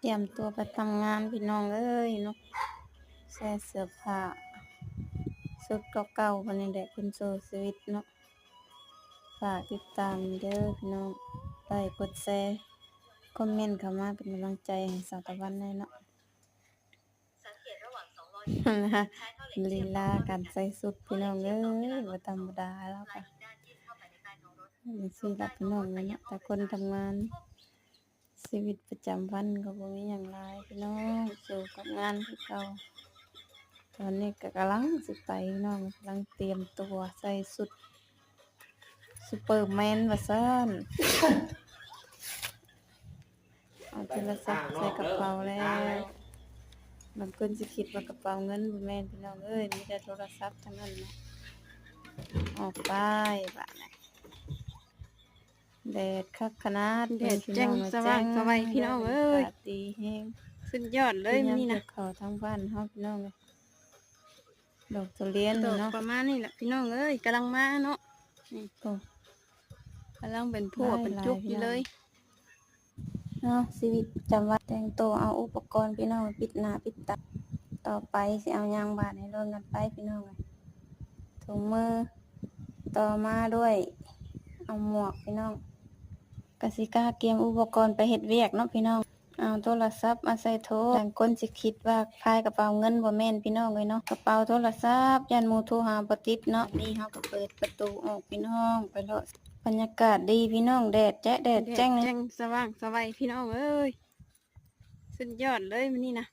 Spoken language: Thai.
รียมตัวไปทำงานพี่น้องเอ้ยเนาะใส่เสื้อผ้าสุดเก่าๆวันนี้แหละคุณโซชีวิตเนาะฝากติดตามเด้อพี่น้องไลค์กดแชร์คอมเมนต์เข้ามาเป็นกำลังใจให้สาวตะวันได้เนาะนะคะลีลาการใส่สุดพี่น้องเอ้ยบ่ธรรมดาแล้วค่ะนี่สิรับพี่น้องเลยเนาะแต่คนทำงานชีวิตประจำวันก็บ่มีหยังหลายพี่น้องสู่กับงานคือเก่าตอนนี้ก็กำลังสิไปพี่น้องกำลังเตรียมตัวใส่สุดซูเปอร์แมนว่าซั่นเอาโทรศัพท์ใส่กระเป๋าแล้วบางคนสิคิดว่ากระเป๋าเงินบ่แม่นพี่น้องเอ้ยมีแต่โทรศัพท์เท่านั้นเนาะออกไปบัดนี้แดดคักขนาด แดดแจ้งสว่างสวัยพี่น้องเอ้ย อากาศดีแฮง สุดยอดเลยมื้อนี่นะ เขาทั้งบ้านเฮาพี่น้องเลยดอกทุเรียน ต นี่ ก เนาะ ประมาณนี้แหละพี่น้องเอ้ยกำลังมาเนาะ โอ้ กำลังเป็นพวกเป็นจุกอยู่เลย เนาะชีวิตประจำวันแต่งตัวเอาอุปกรณ์พี่น้องปิดหน้าปิดตาต่อไปสิเอายางบาดให้ลงกันไปพี่น้องเลยถุงมือต่อมาด้วยเอาหมวกพี่น้องกสิกาเตรียมอุปกรณ์ไปเฮ็ดเวียกเนาะพี่น้องเอาโทรศัพท์มาใส่โทรบางคนสิคิดว่าพายกระเป๋าเงินบ่แม่นพี่น้องเลยเนาะกระเป๋าโทรศัพท์ยันหมู่โทรหาบ่ติดเนาะนี่เฮาก็เปิดประตูออกพี่น้องไปเลาะบรรยากาศดีพี่น้องแดดแจ๊ะแดดแจ้ง แจ้งสว่างสวัยพี่น้องเอ้ยสุดยอดเลยมื้อนี้นะ